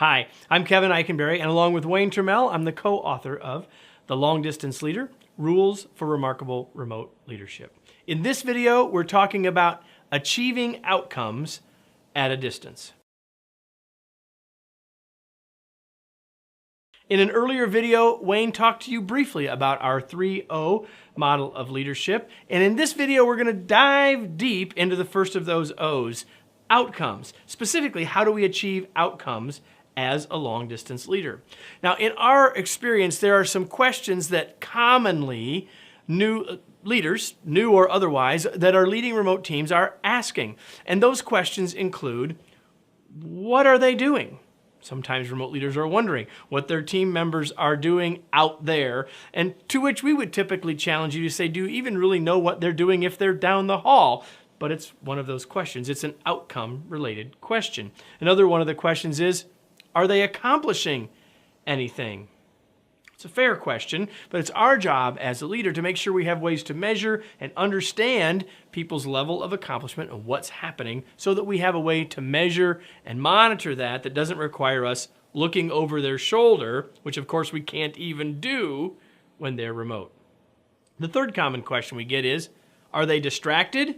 Hi, I'm Kevin Eikenberry, and along with Wayne Trammell, I'm the co-author of The Long Distance Leader, Rules for Remarkable Remote Leadership. In this video, we're talking about achieving outcomes at a distance. In an earlier video, Wayne talked to you briefly about our 3O model of leadership, and in this video, we're going to dive deep into the first of those O's, outcomes. Specifically, how do we achieve outcomes as a long-distance leader? Now, in our experience, there are some questions that commonly new leaders, new or otherwise, that are leading remote teams are asking. And those questions include, what are they doing? Sometimes remote leaders are wondering what their team members are doing out there, and to which we would typically challenge you to say, do you even really know what they're doing if they're down the hall? But it's one of those questions. It's an outcome-related question. Another one of the questions is, are they accomplishing anything? It's a fair question, but it's our job as a leader to make sure we have ways to measure and understand people's level of accomplishment and what's happening so that we have a way to measure and monitor that doesn't require us looking over their shoulder, which of course we can't even do when they're remote. The third common question we get is, are they distracted?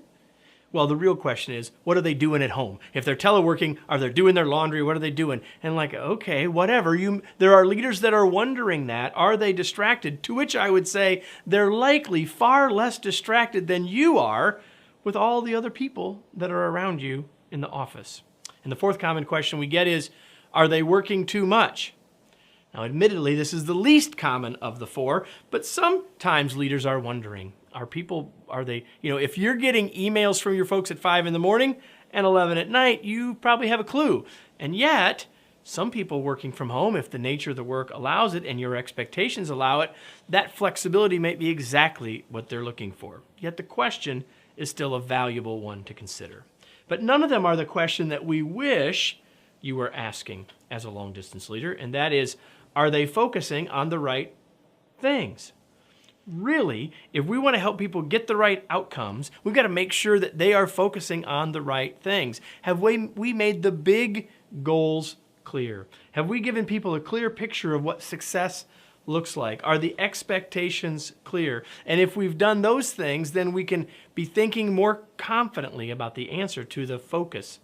Well, the real question is, what are they doing at home? If they're teleworking, are they doing their laundry? What are they doing? And like, okay, whatever. There are leaders that are wondering that. Are they distracted? To which I would say they're likely far less distracted than you are with all the other people that are around you in the office. And the fourth common question we get is, are they working too much? Now, admittedly, this is the least common of the four, but sometimes leaders are wondering, if you're getting emails from your folks at 5 in the morning and 11 at night, you probably have a clue. And yet, some people working from home, if the nature of the work allows it and your expectations allow it, that flexibility may be exactly what they're looking for. Yet the question is still a valuable one to consider. But none of them are the question that we wish you were asking as a long-distance leader, and that is, are they focusing on the right things? Really, if we want to help people get the right outcomes, we've got to make sure that they are focusing on the right things. Have we made the big goals clear? Have we given people a clear picture of what success looks like? Are the expectations clear? And if we've done those things, then we can be thinking more confidently about the answer to the focus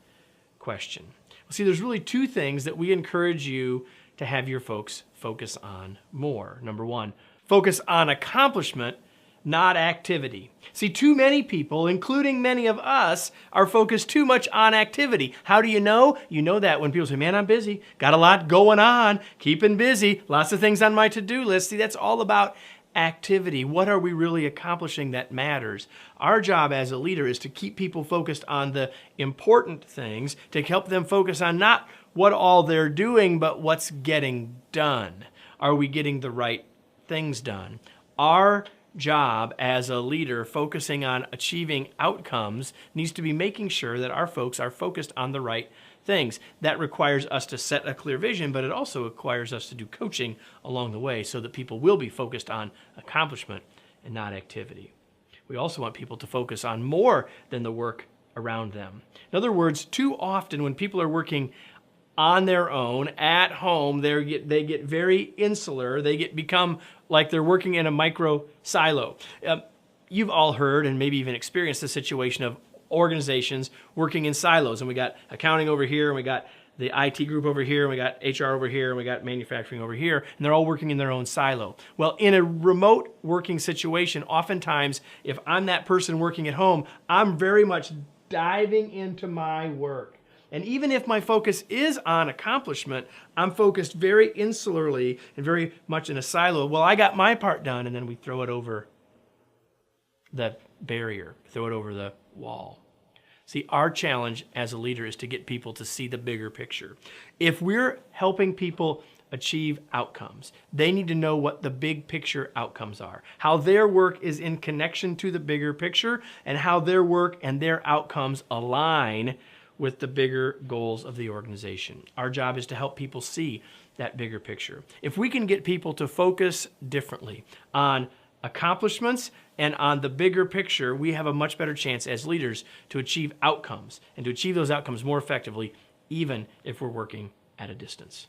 question. Well, see, there's really two things that we encourage you to have your folks focus on more. Number one, focus on accomplishment, not activity. See, too many people, including many of us, are focused too much on activity. How do you know? You know that when people say, man, I'm busy, got a lot going on, keeping busy, lots of things on my to-do list. See, that's all about activity. What are we really accomplishing that matters? Our job as a leader is to keep people focused on the important things, to help them focus on not what all they're doing, but what's getting done. Are we getting the right things done? Our job as a leader focusing on achieving outcomes needs to be making sure that our folks are focused on the right things. That requires us to set a clear vision, but it also requires us to do coaching along the way so that people will be focused on accomplishment and not activity. We also want people to focus on more than the work around them. In other words, too often when people are working on their own, at home, they get very insular. They become like they're working in a micro silo. You've all heard and maybe even experienced the situation of organizations working in silos. And we got accounting over here, and we got the IT group over here, and we got HR over here, and we got manufacturing over here, and they're all working in their own silo. Well, in a remote working situation, oftentimes, if I'm that person working at home, I'm very much diving into my work. And even if my focus is on accomplishment, I'm focused very insularly and very much in a silo. Well, I got my part done, and then we throw it over the barrier, throw it over the wall. See, our challenge as a leader is to get people to see the bigger picture. If we're helping people achieve outcomes, they need to know what the big picture outcomes are, how their work is in connection to the bigger picture, and how their work and their outcomes align with the bigger goals of the organization. Our job is to help people see that bigger picture. If we can get people to focus differently on accomplishments and on the bigger picture, we have a much better chance as leaders to achieve outcomes and to achieve those outcomes more effectively, even if we're working at a distance.